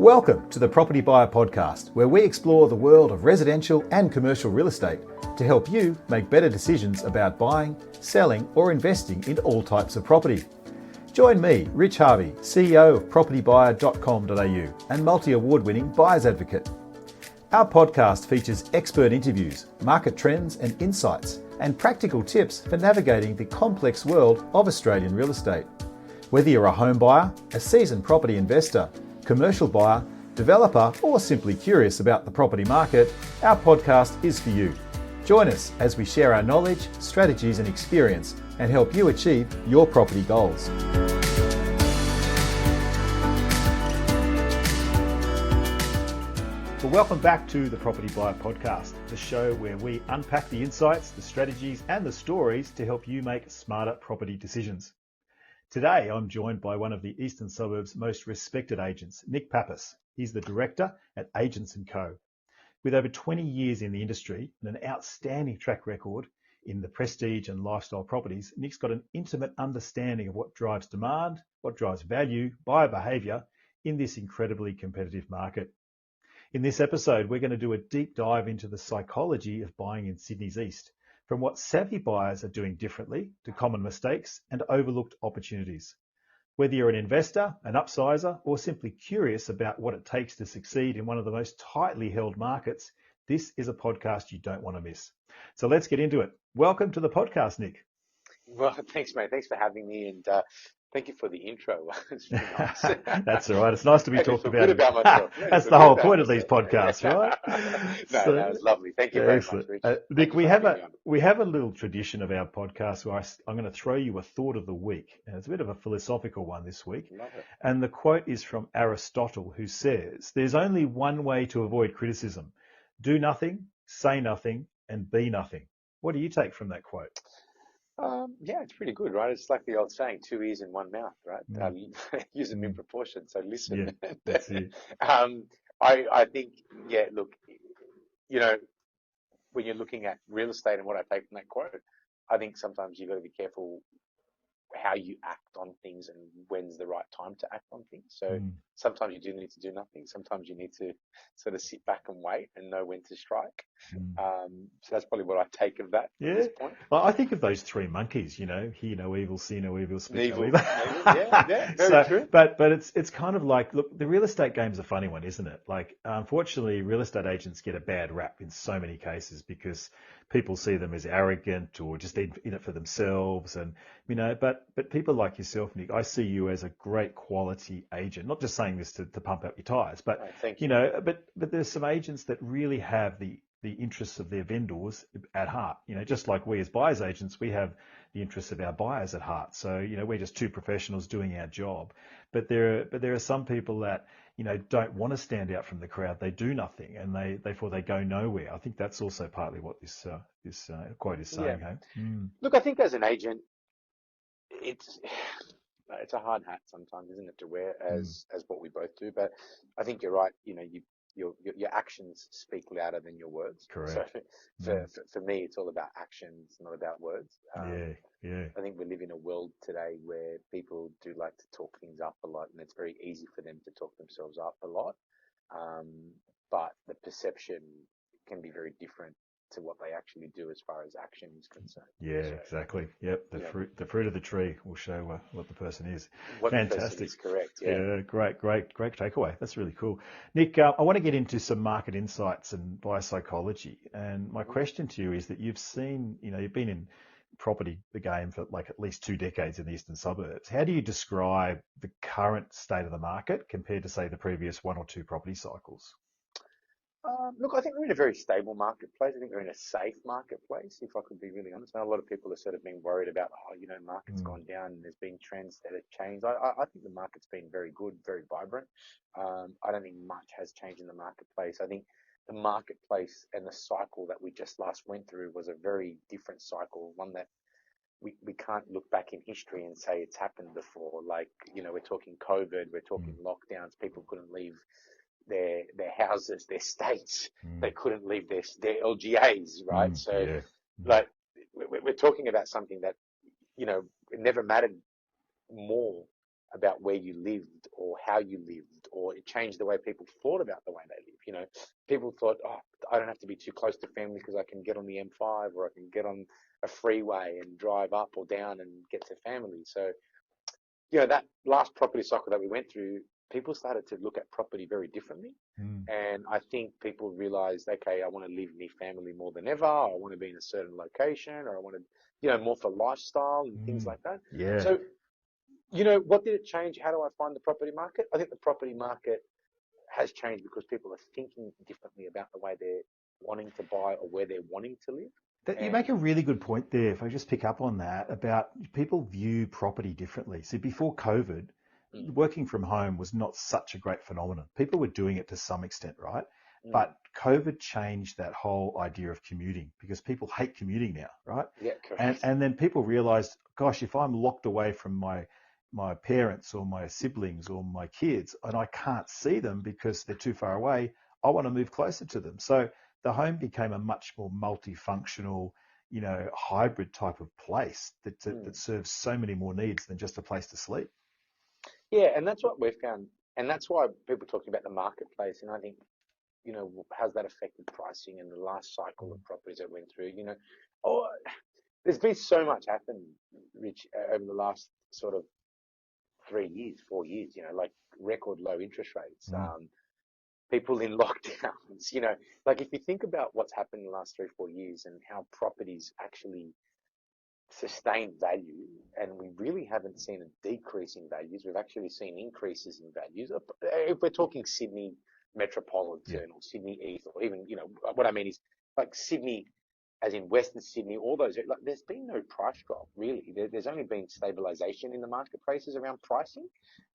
Welcome to the Propertybuyer Podcast, where we explore the world of residential and commercial real estate to help you make better decisions about buying, selling, or investing in all types of property. Join me, Rich Harvey, CEO of propertybuyer.com.au and multi-award-winning buyer's advocate. Our podcast features expert interviews, market trends and insights, and practical tips for navigating the complex world of Australian real estate. Whether you're a home buyer, a seasoned property investor, commercial buyer, developer, or simply curious about the property market, our podcast is for you. Join us as we share our knowledge, strategies, and experience and help you achieve your property goals. Well, welcome back to the Propertybuyer Podcast, the show where we unpack the insights, the strategies, and the stories to help you make smarter property decisions. Today, I'm joined by one of the Eastern Suburbs' most respected agents, Nick Pappas. He's the director at Agents & Co. With over 20 years in the industry and an outstanding track record in the prestige and lifestyle properties, Nick's got an intimate understanding of what drives demand, what drives value, buyer behaviour in this incredibly competitive market. In this episode, we're going to do a deep dive into the psychology of buying in Sydney's East, from what savvy buyers are doing differently to common mistakes and overlooked opportunities. Whether you're an investor, an upsizer, or simply curious about what it takes to succeed in one of the most tightly held markets, this is a podcast you don't want to miss. So let's get into it. Welcome to the podcast, Nick. Well, thanks, mate. Thanks for having me, and thank you for the intro. It's really nice. That's all right. It's nice to be talked about. Good about myself. That's the whole point of these podcasts, right? No, it's lovely. Thank you very excellent. much, Rich. Nick, we have a little tradition of our podcast where I'm going to throw you a thought of the week, and it's a bit of a philosophical one this week. Love it. And the quote is from Aristotle, who says, "There's only one way to avoid criticism: do nothing, say nothing, and be nothing." What do you take from that quote? Yeah, it's pretty good, right? It's like the old saying, 2 ears in 1 mouth, right? Use them in proportion, so listen. Yeah, that's it. I think, yeah, look, you know, when you're looking at real estate and what I take from that quote, I think sometimes you've got to be careful how you act on things and when's the right time to act on things. So sometimes you do need to do nothing. Sometimes you need to sort of sit back and wait and know when to strike. So that's probably what I take of that at this point. Well, I think of those three monkeys, you know, hear no evil, see no evil, speak no evil. Yeah, very true. But it's kind of like, look, the real estate game's a funny one, isn't it? Like, unfortunately, real estate agents get a bad rap in so many cases because people see them as arrogant or just in it for themselves. And, you know, but people like yourself, Nick, I see you as a great quality agent, not just saying this to pump up your tires, but, thank you know, but there's some agents that really have the interests of their vendors at heart. You know, just like we as buyers agents, we have the interests of our buyers at heart. So, you know, we're just two professionals doing our job. But there are some people that, you know, don't want to stand out from the crowd. They do nothing, and therefore they go nowhere. I think that's also partly what this quote is saying. Yeah. Hey? Look, I think as an agent, it's a hard hat sometimes, isn't it, to wear as what we both do. But I think you're right. You know, your actions speak louder than your words. Correct. So for me, it's all about actions, not about words. Yeah. I think we live in a world today where people do like to talk things up a lot, and it's very easy for them to talk themselves up a lot. But the perception can be very different to what they actually do as far as action is concerned. Yeah, so, exactly. Yep, the fruit of the tree will show what the person is. What Fantastic. The person is correct. Yeah, great takeaway. That's really cool. Nick, I want to get into some market insights and buyer psychology. And my question to you is that you've been in property, the game, for like at least 2 decades in the Eastern Suburbs. How do you describe the current state of the market compared to, say, the previous 1 or 2 property cycles? Look, I think we're in a very stable marketplace. I think we're in a safe marketplace, if I could be really honest. Now, a lot of people are sort of been worried about, market's gone down and there's been trends that have changed. I think the market's been very good, very vibrant. I don't think much has changed in the marketplace. I think the marketplace and the cycle that we just last went through was a very different cycle, one that we can't look back in history and say it's happened before. Like, you know, we're talking COVID, we're talking lockdowns, people couldn't leave their houses, their states. They couldn't leave their LGAs, right? Like, we're talking about something that, you know, it never mattered more about where you lived or how you lived, or it changed the way people thought about the way they live. You know, people thought, oh, I don't have to be too close to family because I can get on the M5 or I can get on a freeway and drive up or down and get to family. So, you know, that last property cycle that we went through, people started to look at property very differently. And I think people realized, okay, I want to live near family more than ever. I want to be in a certain location, or I want to, you know, more for lifestyle and things like that. Yeah. So, you know, what did it change? How do I find the property market? I think the property market has changed because people are thinking differently about the way they're wanting to buy or where they're wanting to live. You make a really good point there. If I just pick up on that, about people view property differently. See, before COVID, working from home was not such a great phenomenon. People were doing it to some extent, right? But COVID changed that whole idea of commuting, because people hate commuting now, right? Yeah, correct. And then people realized, gosh, if I'm locked away from my parents or my siblings or my kids and I can't see them because they're too far away, I want to move closer to them. So the home became a much more multifunctional, you know, hybrid type of place that serves so many more needs than just a place to sleep. Yeah, and that's what we've found. And that's why people are talking about the marketplace. And I think, you know, how's that affected pricing in the last cycle of properties that went through? You know, there's been so much happen, Rich, over the last sort of 3 years, 4 years, you know, like record low interest rates, people in lockdowns, you know, like if you think about what's happened in the last 3, 4 years and how properties actually sustain value, and we really haven't seen a decrease in values. We've actually seen increases in values. If we're talking Sydney metropolitan or Sydney East, or even, you know, what I mean is like Sydney, as in Western Sydney, all those, like, there's been no price drop, really. There's only been stabilization in the marketplaces around pricing.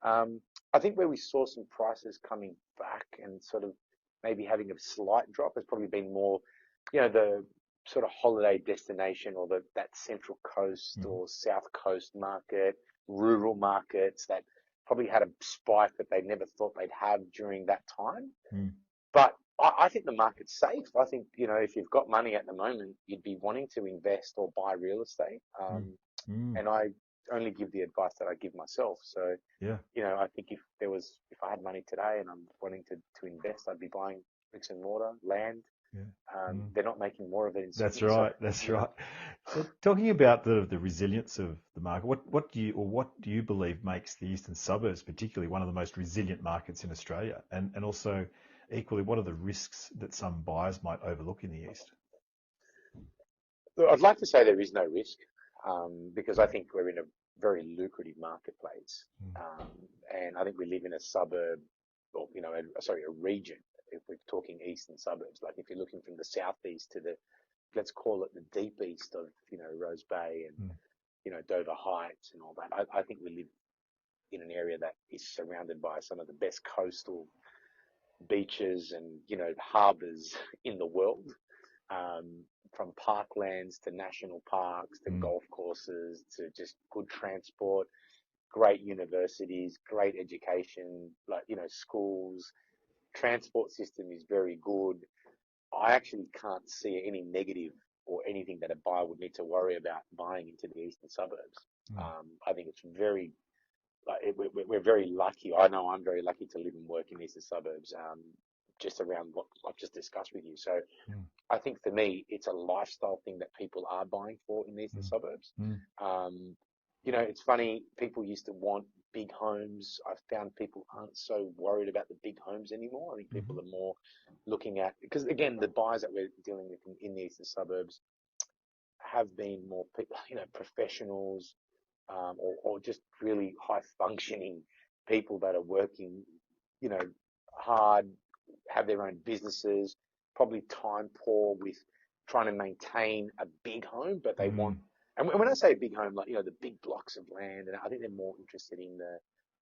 I think where we saw some prices coming back and sort of maybe having a slight drop has probably been more, you know, the sort of holiday destination, or that central coast or south coast market, rural markets that probably had a spike that they never thought they'd have during that time. But I think the market's safe. I think, you know, if you've got money at the moment, you'd be wanting to invest or buy real estate. And I only give the advice that I give myself. So, you know, I think if I had money today and I'm wanting to invest, I'd be buying bricks and mortar, land. They're not making more of it in Sydney. That's right. That's right. So talking about the resilience of the market, what do you believe makes the Eastern Suburbs particularly one of the most resilient markets in Australia? And also equally, what are the risks that some buyers might overlook in the East? Look, I'd like to say there is no risk, because I think we're in a very lucrative marketplace. And I think we live in a suburb, or, you know, a region. If we're talking Eastern Suburbs, like if you're looking from the southeast to let's call it the deep east of, you know, Rose Bay and, you know, Dover Heights and all that. I think we live in an area that is surrounded by some of the best coastal beaches and, you know, harbours in the world, from parklands to national parks to golf courses to just good transport, great universities, great education, like, you know, schools. Transport system is very good. I actually can't see any negative or anything that a buyer would need to worry about buying into the Eastern Suburbs. I think it's very, we're very lucky. I know I'm very lucky to live and work in the Eastern Suburbs, just around what I've just discussed with you. So I think for me, it's a lifestyle thing that people are buying for in the Eastern Suburbs. You know, it's funny, people used to want big homes. I've found people aren't so worried about the big homes anymore. I think people are more looking at, because again, the buyers that we're dealing with in the Eastern Suburbs have been more, you know, professionals, or just really high functioning people that are working, you know, hard, have their own businesses, probably time poor with trying to maintain a big home, but they want. And when I say big home, like, you know, the big blocks of land, and I think they're more interested in the,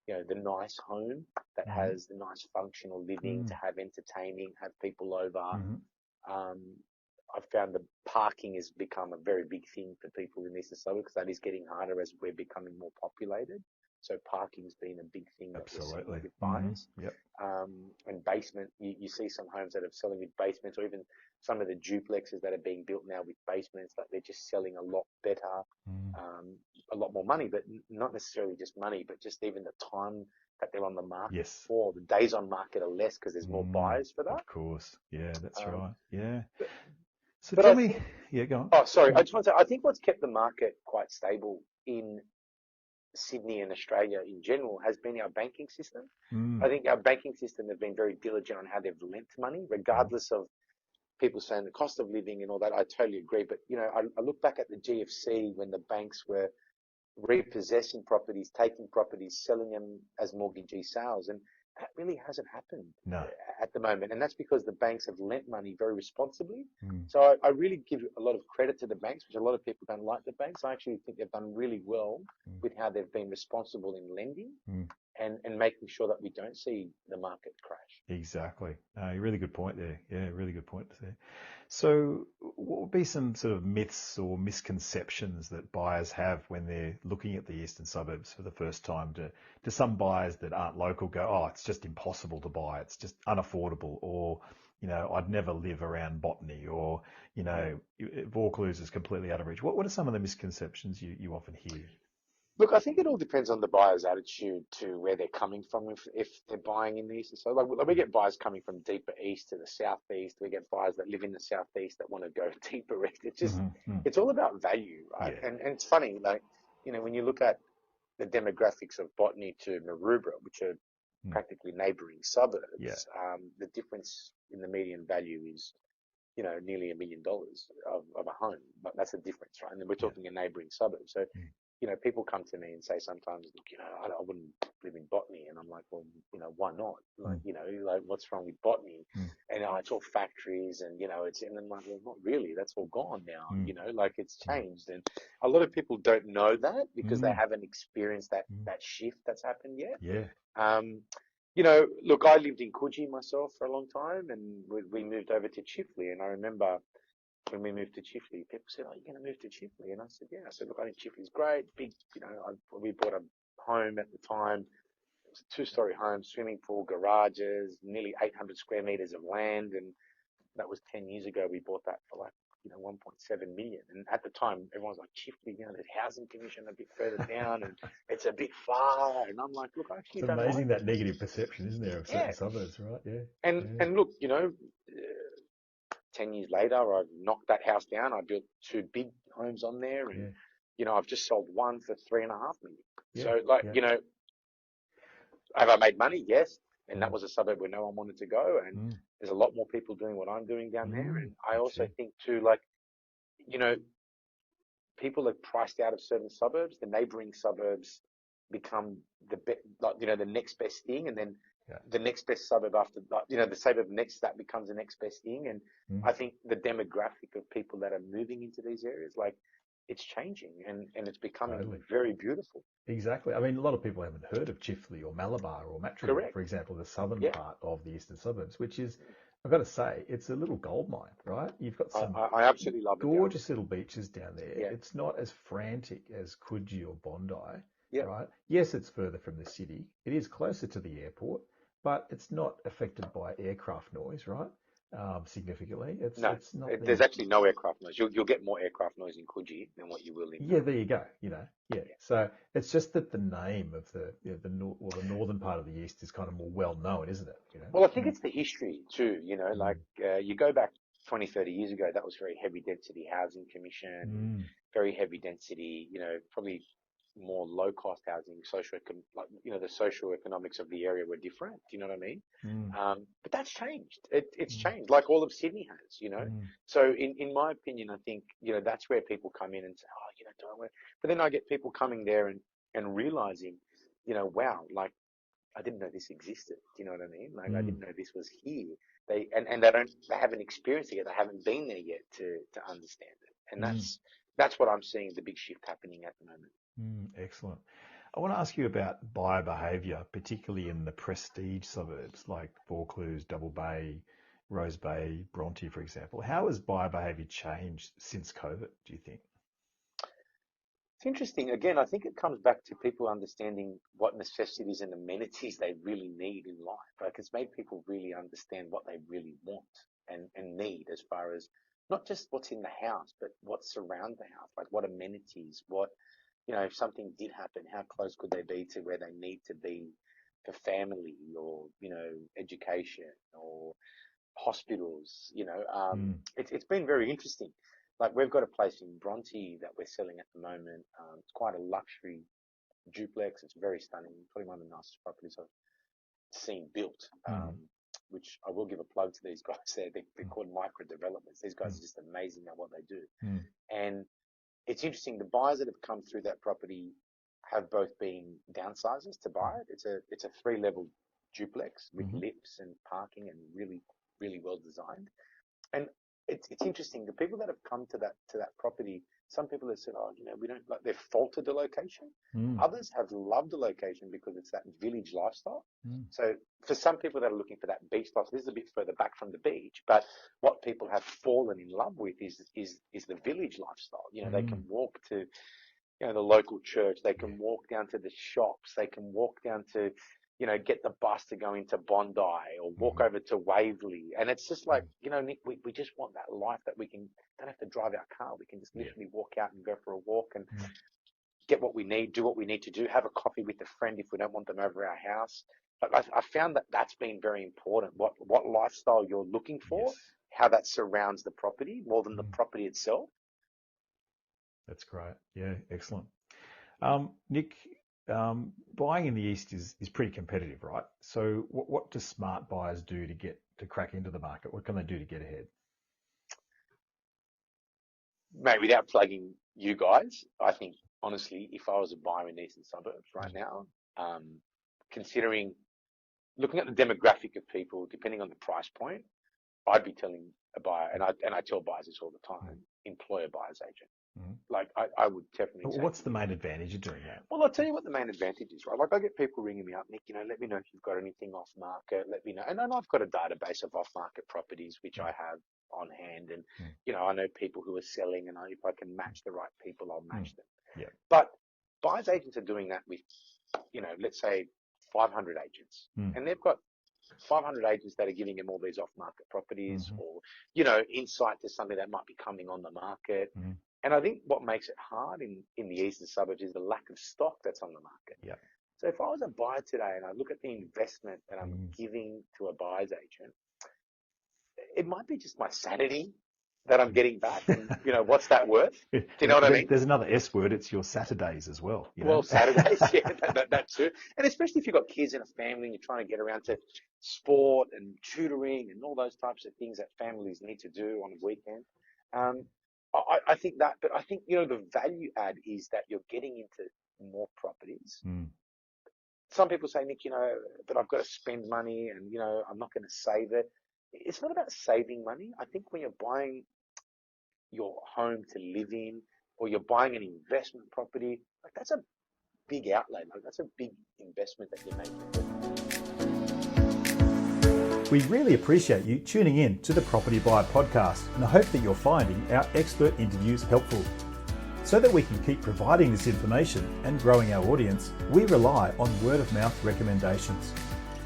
you know, the nice home that has the nice functional living, to have entertaining, have people over. I've found the parking has become a very big thing for people in the Eastern Suburbs, because that is getting harder as we're becoming more populated. So parking's been a big thing that we're seeing Absolutely. with buyers. Yep. And basement, you see some homes that are selling with basements, or even some of the duplexes that are being built now with basements, like they're just selling a lot better, a lot more money, but not necessarily just money, but just even the time that they're on the market Yes. for. The days on market are less because there's more buyers for that. Of course. Yeah, that's right. Yeah. But, So but tell I me, think, yeah, go on. oh, sorry, I just want to say, I think what's kept the market quite stable in Sydney and Australia in general has been our banking system. I think our banking system have been very diligent on how they've lent money, regardless of people saying the cost of living and all that. I totally agree. But, I look back at the GFC when the banks were repossessing properties, taking properties, selling them as mortgagee sales. And that really hasn't happened at the moment. And that's because the banks have lent money very responsibly. So I really give a lot of credit to the banks, which a lot of people don't like the banks. I actually think they've done really well with how they've been responsible in lending and making sure that we don't see the market crash. Exactly. Really good point there. Yeah, really good point there. So what would be some sort of myths or misconceptions that buyers have when they're looking at the Eastern Suburbs for the first time? To some buyers that aren't local go, oh, it's just impossible to buy. It's just unaffordable. Or, I'd never live around Botany, or, Vaucluse is completely out of reach. What are some of the misconceptions you often hear? Look, I think it all depends on the buyer's attitude to where they're coming from if they're buying in the east. So like we get buyers coming from deeper east to the southeast. We get buyers that live in the southeast that want to go deeper east. It's just, it's all about value, right? Yeah. And it's funny, like, when you look at the demographics of Botany to Maroubra, which are practically neighbouring suburbs, the difference in the median value is, nearly $1 million of a home. But that's the difference, right? And then we're talking a neighbouring suburb. So, people come to me and say sometimes, look, I wouldn't live in Botany. And I'm like, well, why not? Like, like what's wrong with Botany? And it's all factories and, and I'm like, well, not really. That's all gone now. Like it's changed. And a lot of people don't know that because they haven't experienced that shift that's happened yet. Yeah. Look, I lived in Coogee myself for a long time and we moved over to Chifley. And I remember when we moved to Chifley, people said, "Oh, you're going to move to Chifley?" And I said, "Yeah." I said, "Look, I think Chifley's great. Big, we bought a home at the time. It was a 2-story home, swimming pool, garages, nearly 800 square meters of land. And that was 10 years ago. We bought that for like, 1.7 million. And at the time, everyone's like, Chifley, there's housing commission a bit further down and it's a bit far. And I'm like, look, I actually It's don't amazing like that negative perception, isn't there, of certain suburbs, right? Yeah. And look, 10 years later, I've knocked that house down. I built 2 big homes on there and, I've just sold one for 3.5 million. So have I made money? Yes. And that was a suburb where no one wanted to go. And there's a lot more people doing what I'm doing down there. And I also think too, people are priced out of certain suburbs. The neighboring suburbs become the next best thing. And then the next best suburb after, the suburb next to that becomes the next best thing. And I think the demographic of people that are moving into these areas, it's changing and it's becoming very beautiful. Exactly. I mean, a lot of people haven't heard of Chifley or Malabar or Matrimony, for example, the southern part of the Eastern Suburbs, which is, I've got to say, it's a little gold mine, right? You've got some I absolutely love gorgeous little beaches down there. Yeah. It's not as frantic as Coogee or Bondi, right? Yes, it's further from the city. It is closer to the airport, but it's not affected by aircraft noise, right? Significantly. It's not. There's actually no aircraft noise. You'll get more aircraft noise in Coogee than what you will in. Yeah, there you go. So it's just that the name of the northern part of the east is kind of more well known, isn't it? Well, I think it's the history too. You go back 20, 30 years ago, that was very heavy density housing commission, very heavy density. Probably more low cost housing, the social economics of the area were different. Do you know what I mean? But that's changed. It's changed, like all of Sydney has. So in my opinion, I think that's where people come in and say, oh, do I want? But then I get people coming there and realizing, wow, like I didn't know this existed. Do you know what I mean? Like I didn't know this was here. They haven't experienced it yet. They haven't been there yet to understand it. And that's what I'm seeing the big shift happening at the moment. Excellent. I want to ask you about buyer behaviour, particularly in the prestige suburbs like Vaucluse, Double Bay, Rose Bay, Bronte, for example. How has buyer behaviour changed since COVID, do you think? It's interesting. Again, I think it comes back to people understanding what necessities and amenities they really need in life. Like it's made people really understand what they really want and need as far as not just what's in the house, but what's around the house, like what amenities, what, if something did happen, how close could they be to where they need to be for family or, education or hospitals, it's been very interesting. Like we've got a place in Bronte that we're selling at the moment. It's quite a luxury duplex. It's very stunning. Probably one of the nicest properties I've seen built. Which I will give a plug to these guys there. They're called micro developments. These guys are just amazing at what they do. And it's interesting. The buyers that have come through that property have both been downsizers to buy it. It's a 3-level duplex with lifts and parking and really, really well designed. And it's interesting. The people that have come to that property, some people have said, we don't like, they've faulted the location. Others have loved the location because it's that village lifestyle. So for some people that are looking for that beach life, this is a bit further back from the beach, but what people have fallen in love with is the village lifestyle. They can walk to, the local church. They can walk down to the shops. They can walk down to, get the bus to go into Bondi or walk over to Waverley. And it's just like, Nick, we just want that life that we don't have to drive our car. We can just literally walk out and go for a walk and get what we need, do what we need to do, have a coffee with a friend if we don't want them over our house. But I found that that's been very important. What lifestyle you're looking for, how that surrounds the property more than the property itself. That's great. Yeah, excellent. Nick, buying in the East is pretty competitive, right? So what do smart buyers do to crack into the market? What can they do to get ahead? Mate, without plugging you guys, I think, honestly, if I was a buyer in Eastern Suburbs right now, looking at the demographic of people, depending on the price point, I'd be telling a buyer, and I tell buyers this all the time, employ a buyer's agent. Like I would definitely say. What's the main advantage of doing that? Well, I'll tell you what the main advantage is, right? Like I get people ringing me up, Nick, let me know if you've got anything off market, let me know. And I've got a database of off market properties, which I have on hand. And, I know people who are selling, and if I can match the right people, I'll match them. Yeah. But buyer's agents are doing that with, let's say 500 agents, and they've got 500 agents that are giving them all these off market properties or, insight to something that might be coming on the market. And I think what makes it hard in the Eastern Suburbs is the lack of stock that's on the market. Yeah. So if I was a buyer today and I look at the investment that I'm giving to a buyer's agent, it might be just my sanity that I'm getting back. And, what's that worth? Do you know what I mean? There's another S word. It's your Saturdays as well. Well, Saturdays, yeah, that too. And especially if you've got kids and a family and you're trying to get around to sport and tutoring and all those types of things that families need to do on a weekend. I think that, but I think, the value add is that you're getting into more properties. Some people say, Nick, but I've got to spend money and, I'm not going to save it. It's not about saving money. I think when you're buying your home to live in or you're buying an investment property, like that's a big outlay. Like that's a big investment that you're making. We really appreciate you tuning in to the Propertybuyer Podcast, and I hope that you're finding our expert interviews helpful. So that we can keep providing this information and growing our audience, we rely on word-of-mouth recommendations.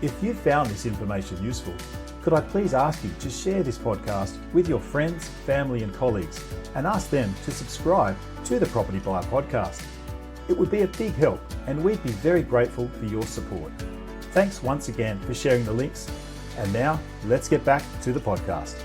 If you found this information useful, could I please ask you to share this podcast with your friends, family and colleagues and ask them to subscribe to the Propertybuyer Podcast. It would be a big help and we'd be very grateful for your support. Thanks once again for sharing the links. And now, let's get back to the podcast.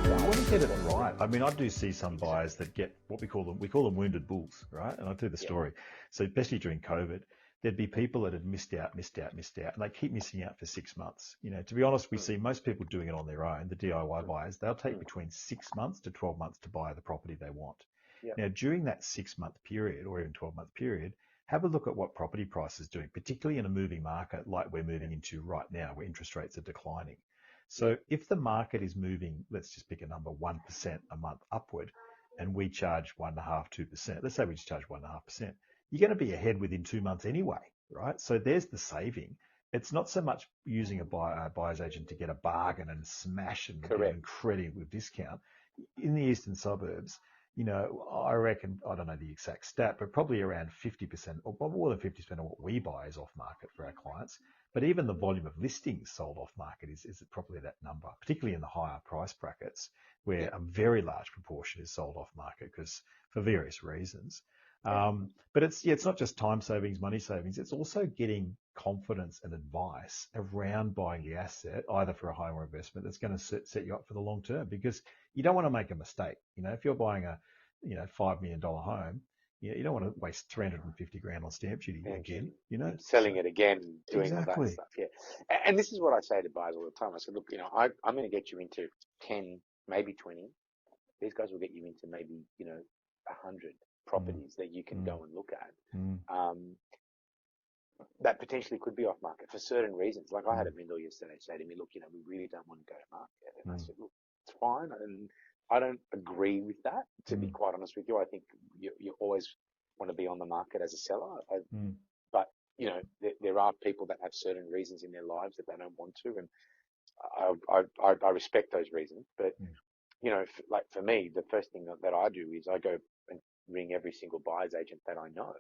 I want to get it right. I mean, I do see some buyers that get what we call them wounded bulls, right? And I'll tell you the story. So especially during COVID, there'd be people that had missed out, and they keep missing out for 6 months. To be honest, we see most people doing it on their own. The DIY buyers, they'll take between 6 months to 12 months to buy the property they want. Now, during that 6 month period or even 12 month period, have a look at what property price is doing, particularly in a moving market like we're moving into right now, where interest rates are declining. So if the market is moving, let's just pick a number, 1% a month upward, and we charge 1.5%, 2%, let's say we just charge 1.5%, you're going to be ahead within 2 months anyway, right? So there's the saving. It's not so much using a buyer's agent to get a bargain and smash and get an incredible discount. in the eastern suburbs, I reckon, I don't know the exact stat, but probably around 50% or more than 50% of what we buy is off market for our clients. But even the volume of listings sold off market is probably that number, particularly in the higher price brackets, where a very large proportion is sold off market because for various reasons. But it's not just time savings, money savings. It's also getting confidence and advice around buying the asset, either for a home or investment, that's going to set you up for the long term, because you don't want to make a mistake. If you're buying a $5 million home, you don't want to waste 350 grand on stamp duty again, selling it again, doing all exactly. that stuff. Yeah. And this is what I say to buyers all the time. I said, look, I'm going to get you into 10, maybe 20. These guys will get you into maybe, 100 properties that you can go and look at. That potentially could be off market for certain reasons. Like I had a vendor yesterday say to me, look, we really don't want to go to market. And I said, look, it's fine. And I don't agree with that, to be quite honest with you. I think you always want to be on the market as a seller. But, there are people that have certain reasons in their lives that they don't want to. And I respect those reasons. But, like for me, the first thing that I do is I go and ring every single buyer's agent that I know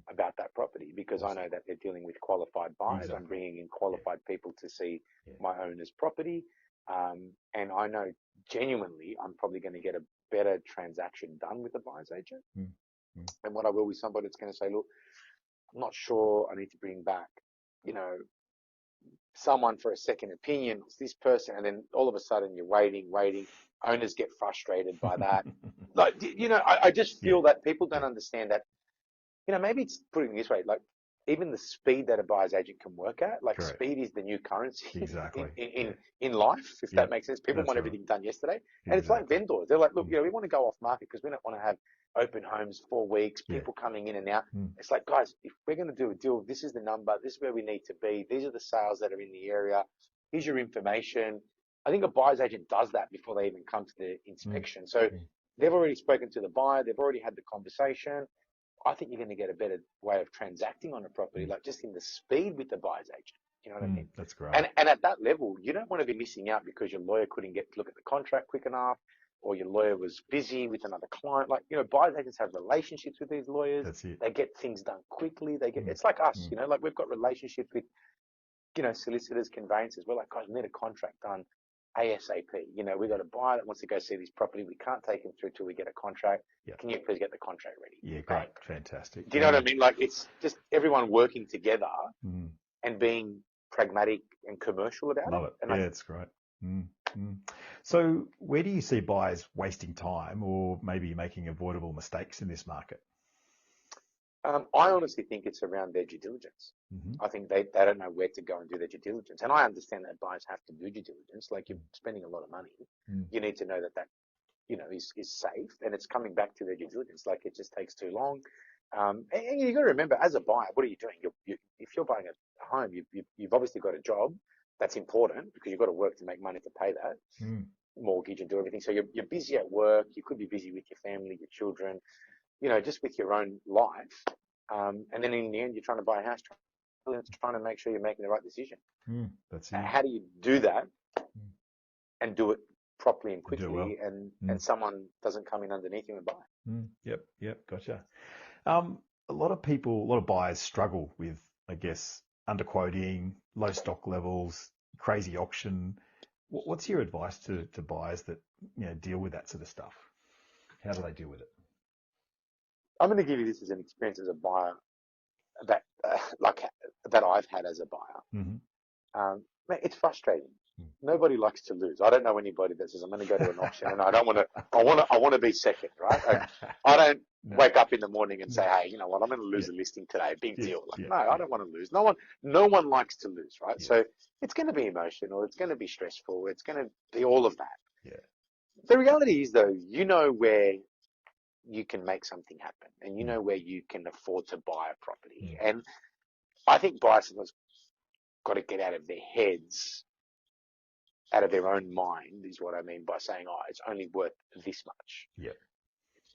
about that property, because I know that they're dealing with qualified buyers. Exactly. I'm bringing in qualified people to see my owner's property. And I know genuinely I'm probably going to get a better transaction done with the buyer's agent. And what I will with somebody that's going to say, look, I'm not sure, I need to bring back, someone for a second opinion. It's this person. And then all of a sudden you're waiting. Owners get frustrated by that. Like, I just feel that people don't understand that, maybe it's putting it this way, like even the speed that a buyer's agent can work at, like Correct. Speed is the new currency in life, if that makes sense. People want everything done yesterday. And it's like vendors. They're like, look, we want to go off market because we don't want to have open homes 4 weeks, people coming in and out. It's like, guys, if we're going to do a deal, this is the number, this is where we need to be, these are the sales that are in the area, here's your information. I think a buyer's agent does that before they even come to the inspection. So they've already spoken to the buyer, they've already had the conversation. I think you're going to get a better way of transacting on a property, like just in the speed with the buyer's agent. You know what I mean? That's great. And at that level, you don't want to be missing out because your lawyer couldn't get to look at the contract quick enough, or your lawyer was busy with another client. Like, buyer's agents have relationships with these lawyers. That's it. They get things done quickly. It's like us, like we've got relationships with, solicitors, conveyancers. We're like, guys, we need a contract done ASAP. We've got a buyer that wants to go see this property. We can't take him through till we get a contract. Can you please get the contract ready? Yeah, great. Fantastic. Do you know what I mean? Like, it's just everyone working together and being pragmatic and commercial about Love it. And it's great. So where do you see buyers wasting time or maybe making avoidable mistakes in this market? I honestly think it's around their due diligence. I think they don't know where to go and do their due diligence. And I understand that buyers have to do due diligence. Like, you're spending a lot of money. You need to know that is safe, and it's coming back to their due diligence. Like, it just takes too long. And you got to remember, as a buyer, what are you doing? If you're buying a home, you've obviously got a job that's important because you've got to work to make money to pay that mortgage and do everything. So you're busy at work. You could be busy with your family, your children, just with your own life. And then in the end, you're trying to buy a house, trying to make sure you're making the right decision. That's it. How do you do that and do it properly and quickly, and someone doesn't come in underneath you and buy? Yep, gotcha. A lot of buyers struggle with, I guess, underquoting, low stock levels, crazy auction. What's your advice to buyers that deal with that sort of stuff? How do they deal with it? I'm going to give you this as an experience as a buyer that I've had as a buyer. It's frustrating. Nobody likes to lose. I don't know anybody that says, I'm going to go to an auction and I want to be second, right? I don't wake up in the morning and say, hey, you know what, I'm going to lose a listing today. Big deal. No, I don't want to lose. No one likes to lose, right? So it's going to be emotional. It's going to be stressful. It's going to be all of that. The reality is, though, where you can make something happen, and where you can afford to buy a property. And I think buyers have got to get out of their heads, out of their own mind, is what I mean by saying, it's only worth this much.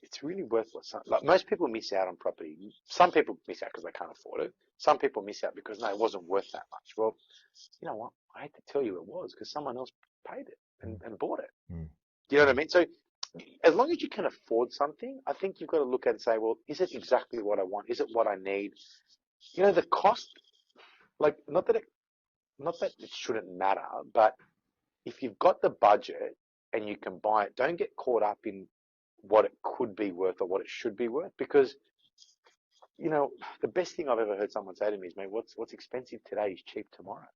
It's really worthless. Like, most people miss out on property. Some people miss out because they can't afford it. Some people miss out because, no, it wasn't worth that much. Well, you know what? I hate to tell you it was, because someone else paid it and bought it. You know what I mean? So as long as you can afford something, I think you've got to look at and say, well, is it exactly what I want? Is it what I need? The cost, like, not that it shouldn't matter, but if you've got the budget and you can buy it, don't get caught up in what it could be worth or what it should be worth, because the best thing I've ever heard someone say to me is, mate, what's expensive today is cheap tomorrow.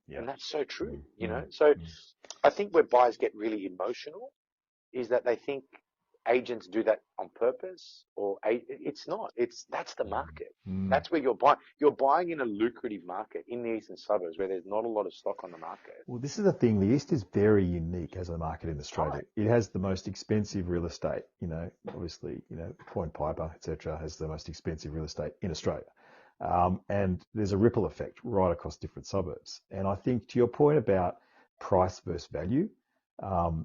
Yeah. And that's so true, So I think where buyers get really emotional is that they think agents do that on purpose, or it's not. That's the market. That's where you're buying. You're buying in a lucrative market in the Eastern Suburbs where there's not a lot of stock on the market. Well, this is the thing. The East is very unique as a market in Australia. Right. It has the most expensive real estate. Obviously, Point Piper, etc., has the most expensive real estate in Australia. And there's a ripple effect right across different suburbs. And I think to your point about price versus value,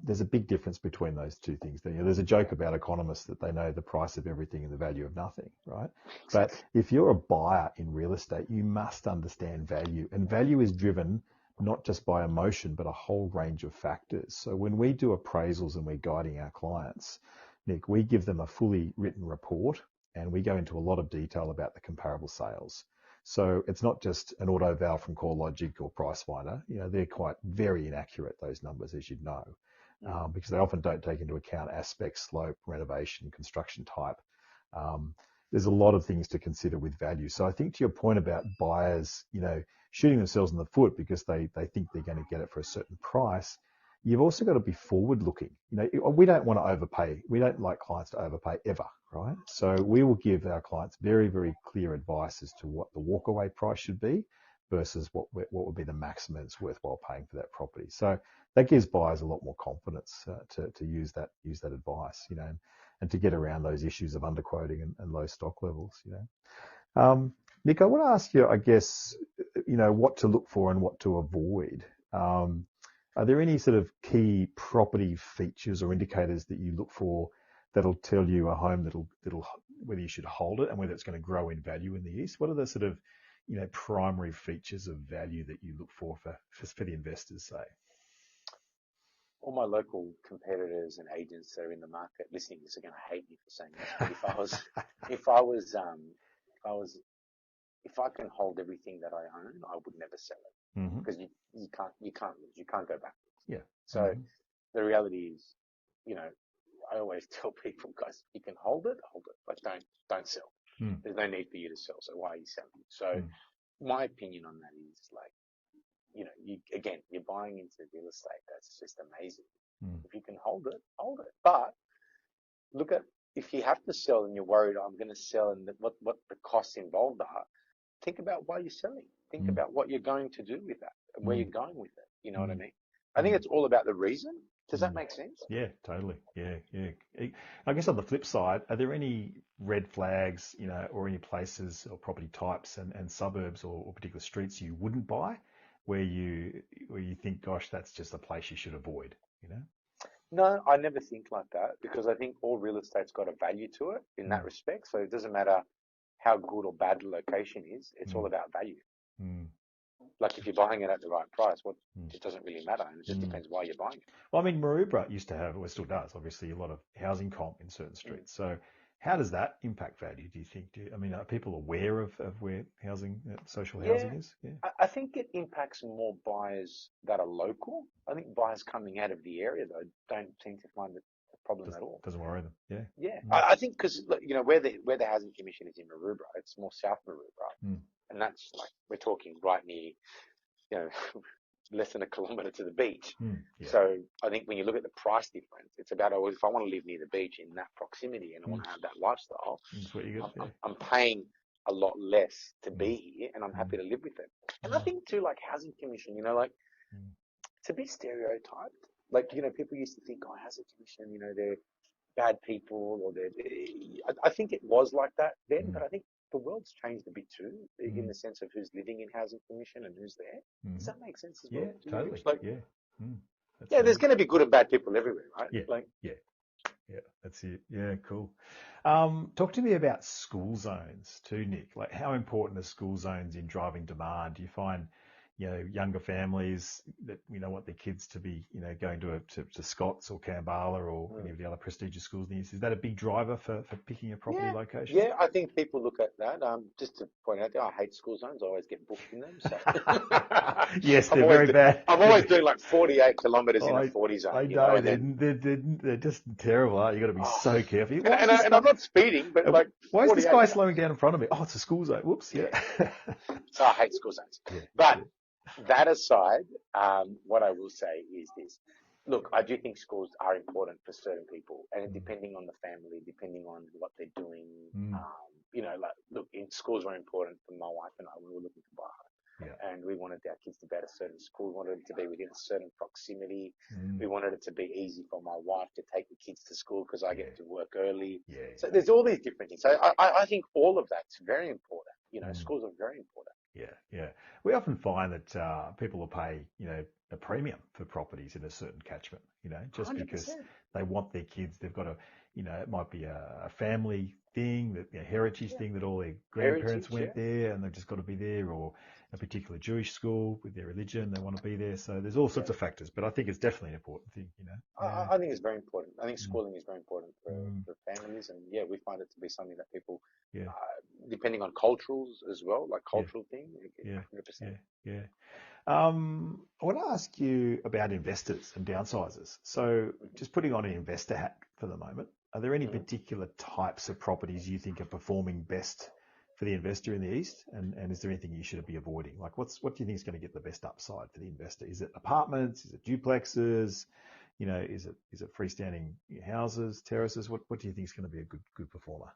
there's a big difference between those two things. There's a joke about economists that they know the price of everything and the value of nothing, right? But if you're a buyer in real estate, you must understand value. And value is driven not just by emotion, but a whole range of factors. So when we do appraisals and we're guiding our clients, Nick, we give them a fully written report and we go into a lot of detail about the comparable sales. So it's not just an auto val from CoreLogic or Pricefinder. They're quite very inaccurate, those numbers, as you'd know, because they often don't take into account aspect, slope, renovation, construction type. There's a lot of things to consider with value. So I think to your point about buyers, shooting themselves in the foot because they think they're going to get it for a certain price, you've also got to be forward looking. We don't want to overpay. We don't like clients to overpay ever, right? So we will give our clients very, very clear advice as to what the walkaway price should be versus what would be the maximum it's worthwhile paying for that property. So that gives buyers a lot more confidence to use that advice, and to get around those issues of underquoting and low stock levels, Nick, I want to ask you, I guess, what to look for and what to avoid. Are there any sort of key property features or indicators that you look for that'll tell you a home that'll whether you should hold it and whether it's going to grow in value in the East? What are the sort of primary features of value that you look for the investors, say? All my local competitors and agents that are in the market listening to this are going to hate me for saying this. But if I can hold everything that I own, I would never sell it, because you can't lose. You can't go backwards. Yeah. So the reality is, I always tell people, guys, you can hold it, but don't sell. There's no need for you to sell. So why are you selling? So my opinion on that is, like, you're buying into real estate. That's just amazing. If you can hold it, hold it. But look at, if you have to sell and you're worried, I'm going to sell, and what the costs involved are, think about why you're selling. Think about what you're going to do with that, and where you're going with it. You know what I mean? I think it's all about the reason. Does that make sense? Yeah, totally. Yeah. I guess on the flip side, are there any red flags, or any places or property types and suburbs or particular streets you wouldn't buy, where you think, gosh, that's just a place you should avoid? No, I never think like that, because I think all real estate's got a value to it in that respect. So it doesn't matter how good or bad the location is. It's all about value. Like, if you're buying it at the right price, it doesn't really matter, and it just depends why you're buying it. Well, I mean, Maroubra used to have, or still does, obviously, a lot of housing comp in certain streets. So how does that impact value, do you think? Are people aware of where social housing is? Yeah. I think it impacts more buyers that are local. I think buyers coming out of the area, though, don't seem to find it a problem at all. Doesn't worry them. Yeah. Yeah. I think because, where the housing commission is in Maroubra, it's more South Maroubra. And that's, like, we're talking right near, less than a kilometre to the beach. So I think when you look at the price difference, it's about, if I want to live near the beach in that proximity and I want to have that lifestyle, that's what you get. I'm paying a lot less to be here, and I'm happy to live with it. And I think too, like, housing commission, it's a bit stereotyped. Like, people used to think, housing commission, they're bad people, or I think it was like that then, but I think the world's changed a bit too, in the sense of who's living in housing commission and who's there. Does that make sense as well? Yeah, totally. Like, there's going to be good and bad people everywhere, right? Yeah. That's it. Yeah, cool. Talk to me about school zones too, Nick. Like, how important are school zones in driving demand? Do you find, younger families that, want their kids to be, going to Scott's or Kambala or any of the other prestigious schools. Is that a big driver for picking a property location? Yeah, I think people look at that. Just to point out, I hate school zones. I always get booked in them. So yes, they're very bad. I'm always doing like 48 kilometres in a 40 zone. I know, they're just terrible. You've got to be so careful. And I'm not speeding, but like, why is this guy slowing down in front of me? Oh, it's a school zone. Whoops. Yeah. So I hate school zones. Yeah, but that aside, what I will say is this. Look, I do think schools are important for certain people, and depending on the family, depending on what they're doing, look, schools were important for my wife and I when we were looking to buy a home. Yeah. And we wanted our kids to be at a certain school. We wanted it to be within a certain proximity. We wanted it to be easy for my wife to take the kids to school because I get to work early. Yeah. So there's all these different things. So I think all of that's very important. Schools are very important. Yeah. We often find that people will pay, a premium for properties in a certain catchment, just 100%. Because they want their kids. They've got it might be a family thing, that heritage thing that all their grandparents went there and they've just got to be there, or a particular Jewish school with their religion, they want to be there. So there's all sorts of factors, but I think it's definitely an important thing, I think it's very important. I think schooling is very important for families, and we find it to be something that people, depending on culturals as well, like cultural thing, 100%. Yeah. I want to ask you about investors and downsizers. So just putting on an investor hat for the moment, are there any particular types of properties you think are performing best for the investor in the East? And is there anything you should be avoiding? Like what do you think is going to get the best upside for the investor? Is it apartments? Is it duplexes? Is it freestanding houses, terraces? What do you think is going to be a good performer?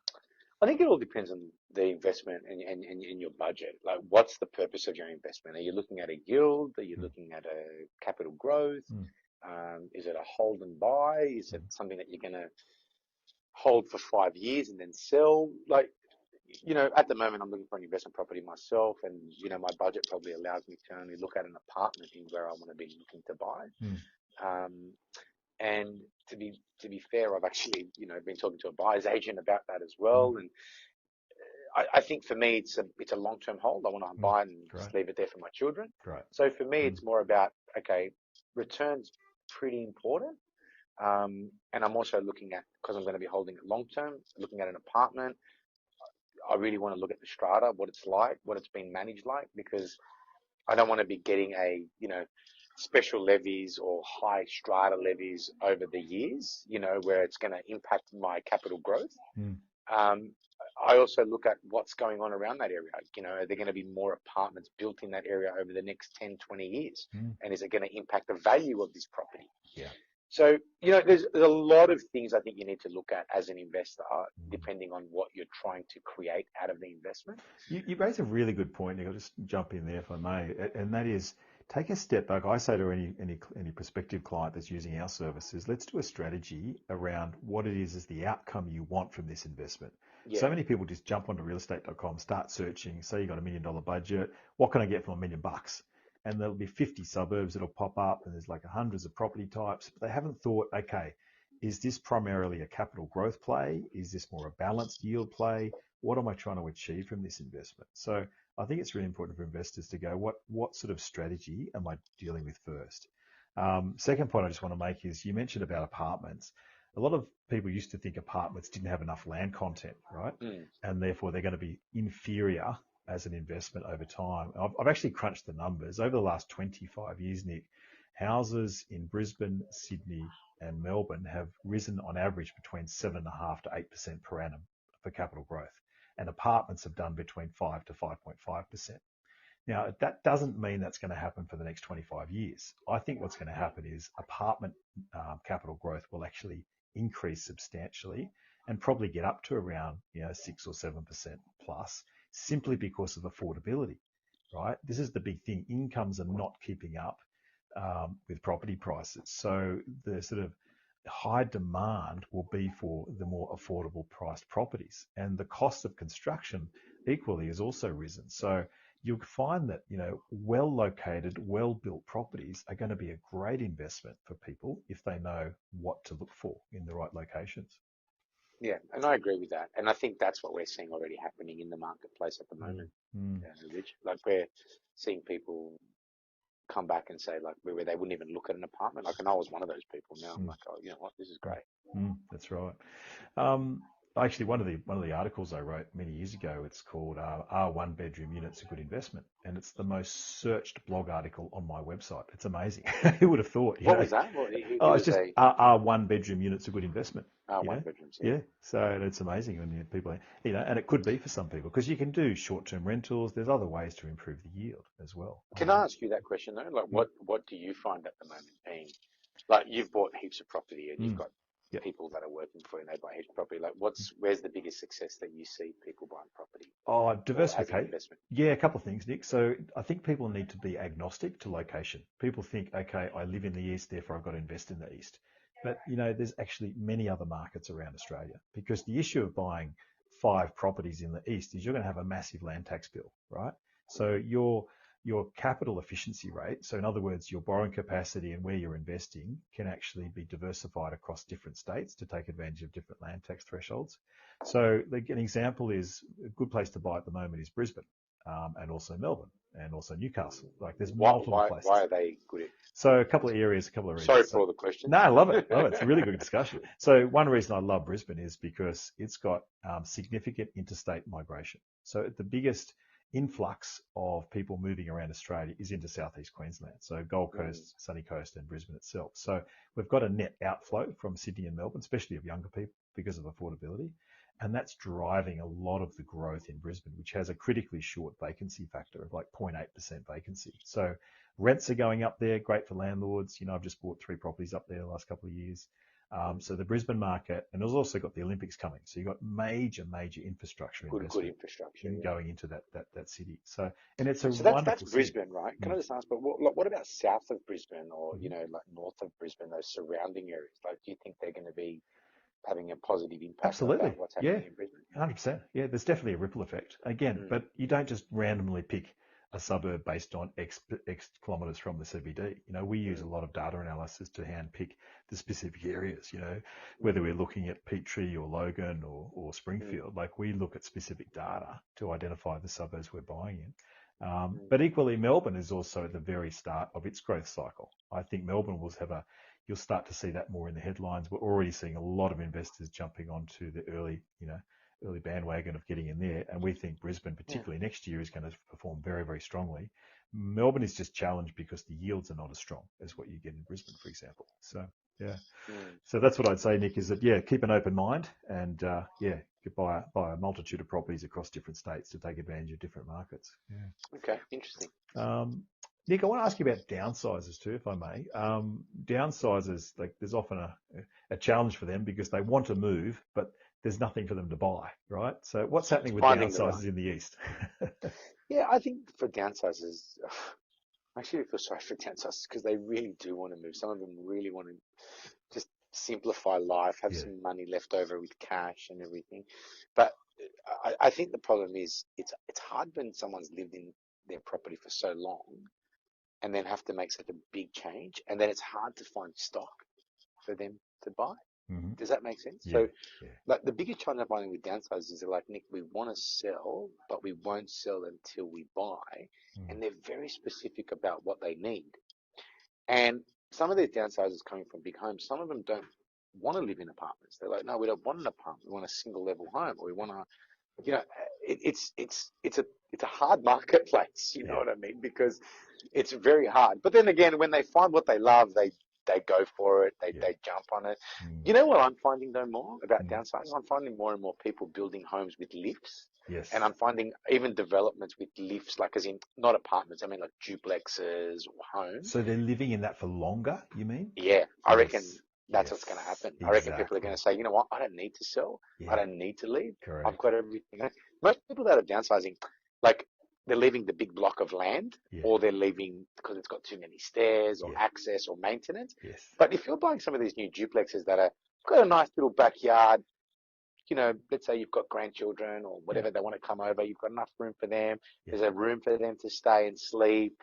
I think it all depends on the investment and your budget. Like, what's the purpose of your investment? Are you looking at a yield? Are you looking at a capital growth? Is it a hold and buy? Is it something that you're going to hold for 5 years and then sell? Like, at the moment, I'm looking for an investment property myself, and my budget probably allows me to only look at an apartment in where I want to be looking to buy. And to be fair, I've actually, been talking to a buyer's agent about that as well. And I think for me, it's a long-term hold. I want to buy it and just leave it there for my children. Great. So for me, it's more about, returns pretty important. And I'm also looking at, because I'm going to be holding it long-term, looking at an apartment. I really want to look at the strata, what it's like, what it's been managed like, because I don't want to be getting special levies or high strata levies over the years, where it's going to impact my capital growth. I also look at what's going on around that area. Are there going to be more apartments built in that area over the next 10, 20 years? And is it going to impact the value of this property? Yeah. So, there's a lot of things I think you need to look at as an investor, depending on what you're trying to create out of the investment. You raise a really good point, Nick. I'll just jump in there if I may. And that is, take a step back. I say to any prospective client that's using our services, let's do a strategy around what it is the outcome you want from this investment. Yeah. So many people just jump onto realestate.com, start searching, say you got $1 million budget. What can I get for $1 million? And there'll be 50 suburbs that'll pop up, and there's like hundreds of property types. But they haven't thought, okay, is this primarily a capital growth play? Is this more a balanced yield play? What am I trying to achieve from this investment? So I think it's really important for investors to go, what sort of strategy am I dealing with first? Second point I just want to make is, you mentioned about apartments. A lot of people used to think apartments didn't have enough land content, right? And therefore they're going to be inferior as an investment over time. I've actually crunched the numbers. Over the last 25 years, Nick, houses in Brisbane, Sydney and Melbourne have risen on average between 7.5% to 8% per annum for capital growth. And apartments have done between 5 to 5.5%. Now, that doesn't mean that's going to happen for the next 25 years. I think what's going to happen is apartment capital growth will actually increase substantially and probably get up to around 6 or 7% plus, simply because of affordability, right? This is the big thing. Incomes are not keeping up with property prices. So the sort of high demand will be for the more affordable priced properties, and the cost of construction equally has also risen. So you'll find that well located, well built properties are going to be a great investment for people if they know what to look for in the right locations. Yeah, and I agree with that. And I think that's what we're seeing already happening in the marketplace at the moment, Rich. Like, we're seeing people come back and say, like, where they wouldn't even look at an apartment. Like, and I was one of those people. Now I'm like, oh, you know what, this is great. That's right. Actually, one of the articles I wrote many years ago, it's called "Are One Bedroom Units a Good Investment?" And it's the most searched blog article on my website. It's amazing. Who would have thought? What was that? It's just are one bedroom units a good investment? One bedrooms. Yeah. So it's amazing when people, and it could be for some people because you can do short-term rentals. There's other ways to improve the yield as well. Can I ask you that question though? Like, what do you find at the moment being, like, you've bought heaps of property and you've got people that are working for you and they buy heaps of property. Like, where's the biggest success that you see people buying property? Diversification. Yeah, a couple of things, Nick. So I think people need to be agnostic to location. People think, okay, I live in the East, therefore I've got to invest in the East. But, there's actually many other markets around Australia because the issue of buying 5 properties in the East is you're going to have a massive land tax bill, right? So your capital efficiency rate, so in other words, your borrowing capacity and where you're investing can actually be diversified across different states to take advantage of different land tax thresholds. So an example is a good place to buy at the moment is Brisbane, and also Melbourne and also Newcastle. Like there's multiple places. Why are they good at? So a couple of reasons. Sorry for all the questions. No, I love it. It's a really good discussion. So one reason I love Brisbane is because it's got significant interstate migration. So the biggest influx of people moving around Australia is into southeast Queensland. So Gold Coast, Sunny Coast and Brisbane itself. So we've got a net outflow from Sydney and Melbourne, especially of younger people because of affordability. And that's driving a lot of the growth in Brisbane, which has a critically short vacancy factor of like 0.8% vacancy. So rents are going up there, great for landlords. I've just bought 3 properties up there the last couple of years. So the Brisbane market, and it's also got the Olympics coming. So you've got major invrastructure investment going into that city. So, and it's that's Brisbane, right? Can I just ask, but what about south of Brisbane or, like north of Brisbane, those surrounding areas? Like, do you think they're going to be having a positive impact? Absolutely. On what's happening in Brisbane? 100%. Yeah, there's definitely a ripple effect. Again, but you don't just randomly pick a suburb based on X kilometres from the CBD. We use a lot of data analysis to handpick the specific areas, whether we're looking at Peachtree or Logan or Springfield. Like we look at specific data to identify the suburbs we're buying in. But equally, Melbourne is also at the very start of its growth cycle. I think Melbourne will you'll start to see that more in the headlines. We're already seeing a lot of investors jumping onto the early bandwagon of getting in there. And we think Brisbane, particularly next year, is going to perform very, very strongly. Melbourne is just challenged because the yields are not as strong as what you get in Brisbane, for example. So, So that's what I'd say, Nick, is that, keep an open mind and, buy a multitude of properties across different states to take advantage of different markets. Yeah. Okay, interesting. Nick, I want to ask you about downsizers too, if I may. Downsizers, like there's often a challenge for them because they want to move, but there's nothing for them to buy, right? So what's happening with downsizers in the East? Yeah, I think for downsizers, I actually feel sorry for downsizers because they really do want to move. Some of them really want to just simplify life, have some money left over with cash and everything. But I think the problem is it's hard when someone's lived in their property for so long and then have to make such a big change, and then it's hard to find stock for them to buy. Mm-hmm. Does that make sense? So, like the biggest challenge I'm finding with downsizers is they're like, Nick, we want to sell, but we won't sell until we buy, and they're very specific about what they need. And some of these downsizers coming from big homes, some of them don't want to live in apartments. They're like, no, we don't want an apartment. We want a single level home, or we want to, it's a hard marketplace. You know what I mean? Because it's very hard. But then again, when they find what they love, they go for it. They jump on it. You know what I'm finding though more about downsizing? I'm finding more and more people building homes with lifts. Yes. And I'm finding even developments with lifts, like as in not apartments, I mean like duplexes or homes. So they're living in that for longer, you mean? Yeah. I reckon that's what's going to happen. Exactly. I reckon people are going to say, you know what? I don't need to sell. I don't need to leave. Correct. I've got everything. Most people that are downsizing, like they're leaving the big block of land or they're leaving because it's got too many stairs or access or maintenance. Yes. But if you're buying some of these new duplexes that are got a nice little backyard, let's say you've got grandchildren or whatever, they want to come over, you've got enough room for them. There's a room for them to stay and sleep.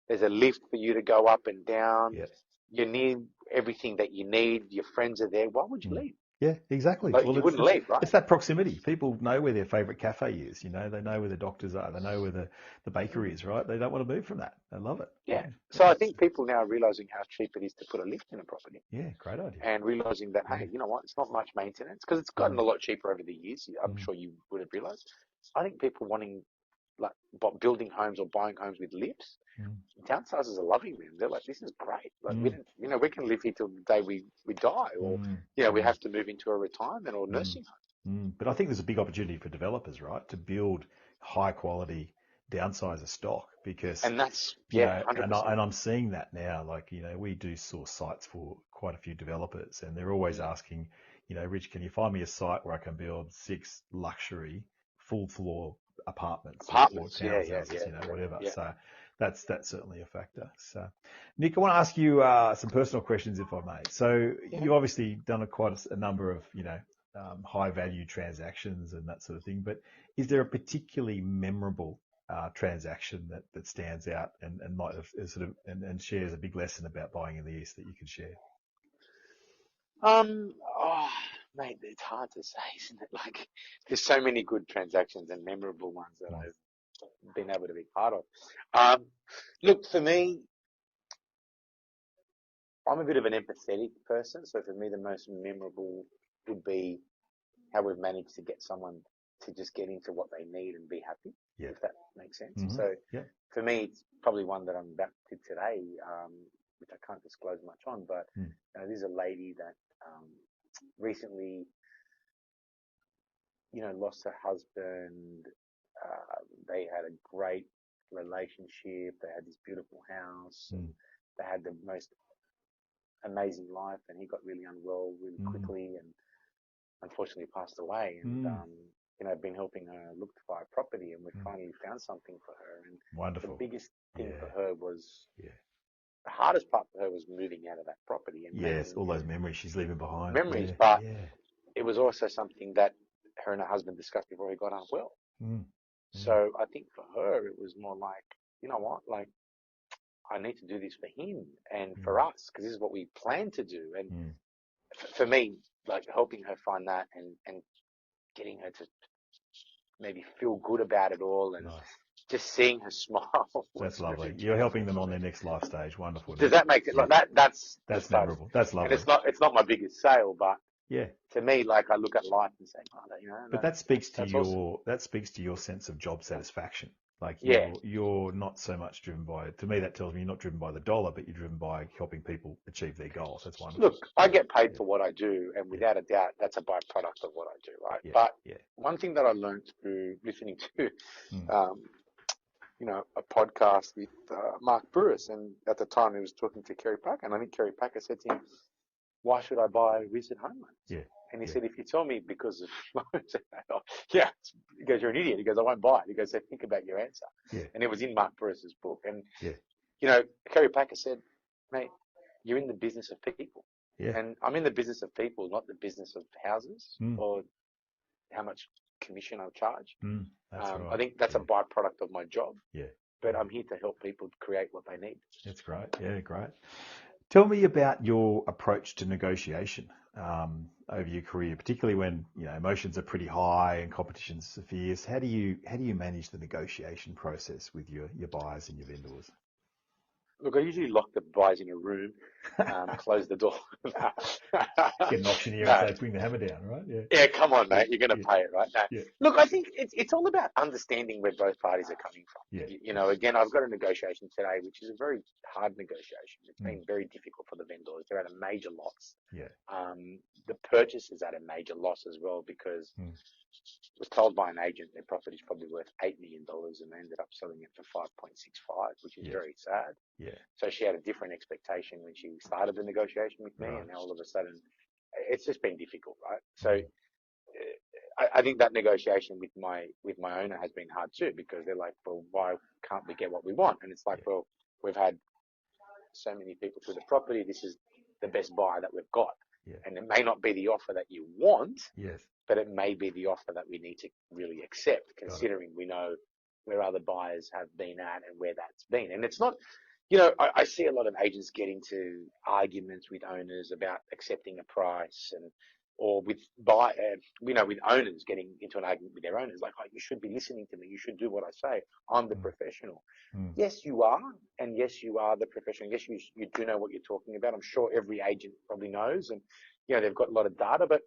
There's a lift for you to go up and down. Yes. You need everything that you need. Your friends are there. Why would you leave? Yeah, exactly. Like, Well, you wouldn't leave, right? it's that proximity. People know where their favourite cafe is. You know, they know where the doctors are. They know where the bakery is, right? They don't want to move from that. They love it. Yeah. Yeah, So I think people now are realizing how cheap it is to put a lift in a property, yeah, great idea. and realizing that, Yeah. hey, you know what? It's not much maintenance because it's gotten a lot cheaper over the years. I'm sure you would have realized. I think people wanting, like, building homes or buying homes with lifts, Mm. downsizers are loving them. They're like, this is great. Like, we Mm. didn't, we can live here till the day we die, or, Mm. we have to move into a retirement or Mm. nursing home. But I think there's a big opportunity for developers, right, to build high quality downsizer stock because, And that's, you know, 100%. and I'm seeing that now. Like, you know, we do source sites for quite a few developers, and they're always asking, you know, Rich, can you find me a site where I can build 6 luxury full floor apartments or townhouses, you know, whatever. Yeah. So that's certainly a factor. So, Nick, I want to ask you some personal questions, if I may. So you've obviously done quite a number of, you know, high value transactions and that sort of thing. But is there a particularly memorable transaction that stands out and might have sort of and shares a big lesson about buying in the East that you can share? Oh, mate, it's hard to say, isn't it? Like, there's so many good transactions and memorable ones that I've been able to be part of. Look, for me, I'm a bit of an empathetic person, so for me, the most memorable would be how we've managed to get someone to just get into what they need and be happy, if that makes sense. So for me, it's probably one that I'm back to today, which I can't disclose much on, but there's a lady that recently, lost her husband. They had a great relationship. They had this beautiful house. And they had the most amazing life, and he got really unwell really quickly and unfortunately passed away. And I've been helping her look to buy a property, and we finally found something for her. And Wonderful. the biggest thing for her was the hardest part for her was moving out of that property and making all those memories she's leaving behind. Memories, but it was also something that her and her husband discussed before he got unwell. So I think for her, it was more like, you know what, like, I need to do this for him and for us, because this is what we plan to do. And for me, like, helping her find that and getting her to maybe feel good about it all and just seeing her smile. That's lovely. You're helping them on their next life stage. Wonderful. Does that make it like that? That's memorable. That's lovely. And it's not my biggest sale, but yeah, to me, like, I look at life and say, But that speaks to your awesome. that speaks to your sense of job satisfaction. Like, Yeah. you're not so much driven by, to me, that tells me you're not driven by the dollar, but you're driven by helping people achieve their goals. That's wonderful. Look, I get paid for what I do, and without a doubt, that's a byproduct of what I do, right? But one thing that I learned through listening to, a podcast with Mark Burris, and at the time he was talking to Kerry Packer, and I think Kerry Packer said to him, "Why should I buy Wizard Home Loans?" Yeah. And he said, "If you tell me because of loans," he goes, "You're an idiot." He goes, "I won't buy it." He goes, "So think about your answer." Yeah. And it was in Mark Burris's book. And, Kerry Packer said, "Mate, you're in the business of people." Yeah. And I'm in the business of people, not the business of houses or how much commission I'll charge. That's right. I think that's a byproduct of my job. Yeah. But I'm here to help people create what they need. That's great. Yeah, great. Tell me about your approach to negotiation over your career, particularly when emotions are pretty high and competition's fierce. How do you manage the negotiation process with your buyers and your vendors? Look, I usually lock the buyers in a room, close the door. Get an auctioneer and say, "Bring the hammer down," right? Yeah. Yeah, come on, mate. You're going to pay it, right? No. Yeah. Look, I think it's all about understanding where both parties are coming from. Yeah. Again, I've got a negotiation today, which is a very hard negotiation. It's been very difficult for the vendors. They're at a major loss. Yeah. The purchase is at a major loss as well because it was told by an agent their property is probably worth $8 million and they ended up selling it for 5.65, which is very sad. Yeah. So she had a different expectation when she started the negotiation with me, and now all of a sudden, it's just been difficult, right? So I think that negotiation with my owner has been hard too, because they're like, "Well, why can't we get what we want?" And it's like, "Well, we've had so many people through the property. This is the best buy that we've got." Yeah. And it may not be the offer that you want, yes, but it may be the offer that we need to really accept, considering we know where other buyers have been at and where that's been. And it's not, I see a lot of agents get into arguments with owners about accepting a price, and or with with owners getting into an argument with their owners, like, oh, you should be listening to me. You should do what I say. I'm the professional. Yes, you are. And yes, you are the professional. Yes, you do know what you're talking about. I'm sure every agent probably knows, and, they've got a lot of data, but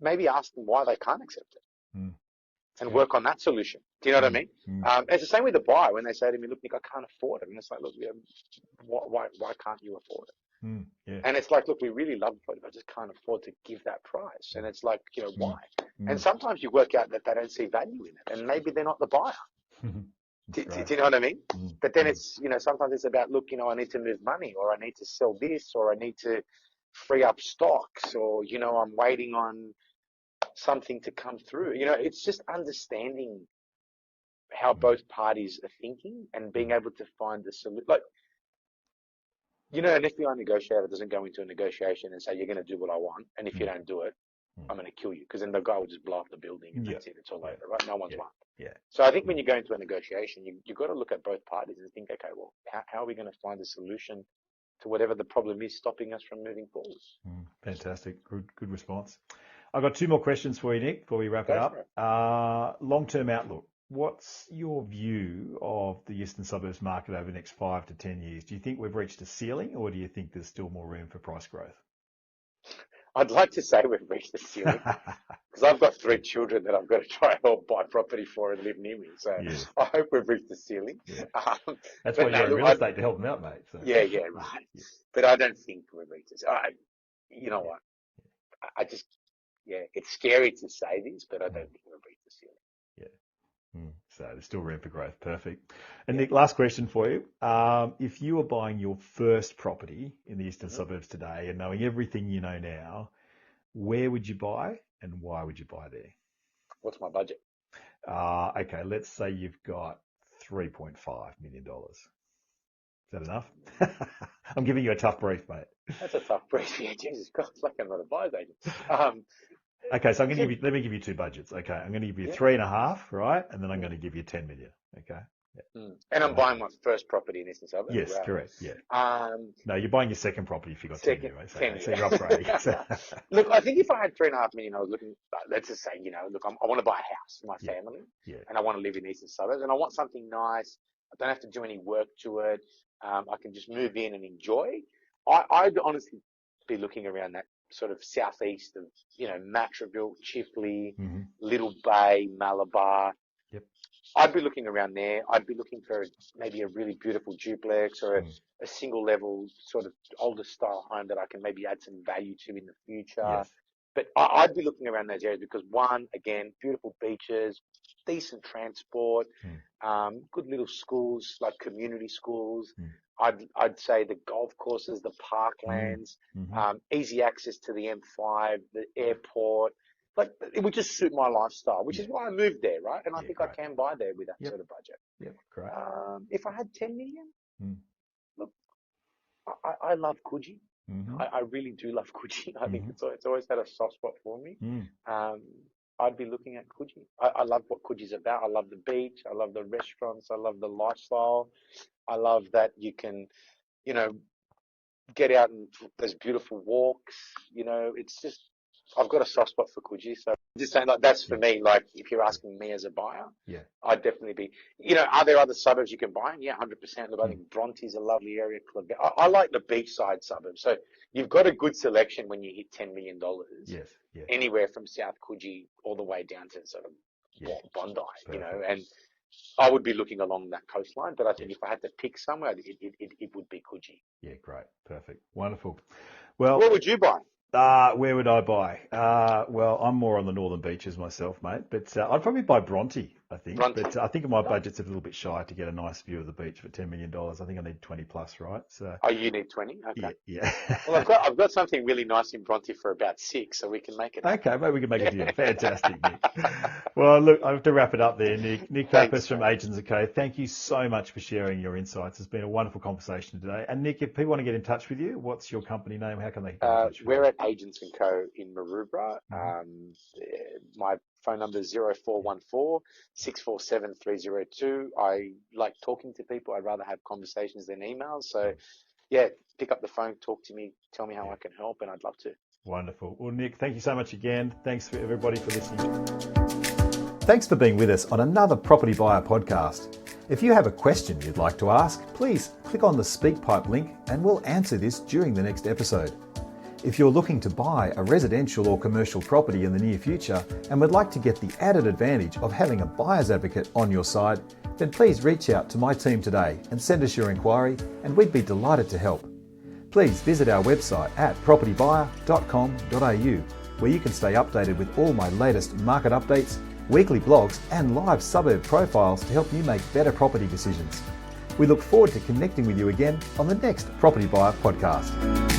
maybe ask them why they can't accept it and work on that solution. Do you know what I mean? It's the same with the buyer when they say to me, look, Nick, I can't afford it. And it's like, look, why can't you afford it? And it's like, look, we really love it, but I just can't afford to give that price. And it's like, why? And sometimes you work out that they don't see value in it, and maybe they're not the buyer. Do you know what I mean? But then it's, sometimes it's about, look, I need to move money, or I need to sell this, or I need to free up stocks, or, I'm waiting on something to come through. It's just understanding how both parties are thinking and being able to find the solution. Like, an FBI negotiator doesn't go into a negotiation and say, you're going to do what I want, and if you don't do it, I'm going to kill you, because then the guy will just blow up the building and that's it. It's all over, right? No one's won. So I think when you go into a negotiation, you've got to look at both parties and think, okay, well, how are we going to find a solution to whatever the problem is stopping us from moving forward? Fantastic. Good response. I've got two more questions for you, Nick, before we wrap it up. Long-term outlook. What's your view of the Eastern Suburbs market over the next 5 to 10 years? Do you think we've reached a ceiling, or do you think there's still more room for price growth? I'd like to say we've reached the ceiling, because I've got 3 children that I've got to try and help buy property for and live near me. So I hope we've reached the ceiling. That's why you're in real estate, to help them out, mate. So. Yeah, right. But I don't think we've reached this. You know what? I just, it's scary to say this, but I don't think we've reached the ceiling. So there's still room for growth. Perfect. And Nick, last question for you. If you were buying your first property in the Eastern Suburbs today and knowing everything you know now, where would you buy and why would you buy there? What's my budget? Okay, let's say you've got $3.5 million. Is that enough? I'm giving you a tough brief, mate. That's a tough brief. Yeah, Jesus Christ, like I'm not a buyer's agent. Okay, so let me give you 2 budgets. Okay, I'm going to give you 3.5, right? And then I'm going to give you 10 million. Okay. And I'm buying my first property in Eastern Suburbs. Yes, correct. Yeah. No, you're buying your second property if you got 10 million. Right? So you're upgrading. Look, I think if I had 3.5 million, I was looking. Let's just say, look, I want to buy a house for my family, and I want to live in Eastern Suburbs, and I want something nice. I don't have to do any work to it. I can just move in and enjoy. I'd honestly be looking around that sort of southeast of, Matraville, Chifley, Little Bay, Malabar. I'd be looking around there. I'd be looking for maybe a really beautiful duplex or a single level sort of older style home that I can maybe add some value to in the future. But I'd be looking around those areas because, one, again, beautiful beaches, decent transport, good little schools, like community schools. I'd say the golf courses, the parklands, easy access to the M5, the airport. Like, it would just suit my lifestyle, which is why I moved there, right? And I think I can buy there with that sort of budget. Yeah, correct. If I had 10 million, look, I love Coogee. I really do love Coogee. I think it's always had a soft spot for me. I'd be looking at Coogee. I love what Coogee's about. I love the beach. I love the restaurants. I love the lifestyle. I love that you can, get out and there's beautiful walks. It's just, I've got a soft spot for Coogee. So I'm just saying, like, that's for me. Like, if you're asking me as a buyer, I'd definitely be, are there other suburbs you can buy in? Yeah, 100%. Look, I think Bronte's a lovely area. I like the beachside suburbs. So you've got a good selection when you hit $10 million. Yes. Anywhere from South Coogee all the way down to sort of Bondi, and I would be looking along that coastline. But I think if I had to pick somewhere, it would be Coogee. Yeah, great. Perfect. Wonderful. Well, where would you buy? Where would I buy? Well, I'm more on the northern beaches myself, mate, but I'd probably buy Bronte, I think. But I think my budget's a little bit shy to get a nice view of the beach for $10 million. I think I need 20 plus, right? So. Oh, you need 20? Okay. Yeah. Well, I've got something really nice in Bronte for about 6, so we can make it. Okay, maybe we can make it deal. Fantastic, Nick. Well, look, I have to wrap it up there, Nick. Nick Pappas from Agents & Co. Thank you so much for sharing your insights. It's been a wonderful conversation today. And Nick, if people want to get in touch with you, what's your company name? How can they get in touch with you? We're at Agents & Co. in Maroubra. My phone number is 0414 647 302. I like talking to people. I'd rather have conversations than emails. So, pick up the phone, talk to me, tell me how I can help, and I'd love to. Wonderful. Well, Nick, thank you so much again. Thanks for everybody for listening. Thanks for being with us on another Property Buyer podcast. If you have a question you'd like to ask, please click on the SpeakPipe link and we'll answer this during the next episode. If you're looking to buy a residential or commercial property in the near future and would like to get the added advantage of having a buyer's advocate on your side, then please reach out to my team today and send us your inquiry and we'd be delighted to help. Please visit our website at propertybuyer.com.au where you can stay updated with all my latest market updates, weekly blogs and live suburb profiles to help you make better property decisions. We look forward to connecting with you again on the next Property Buyer podcast.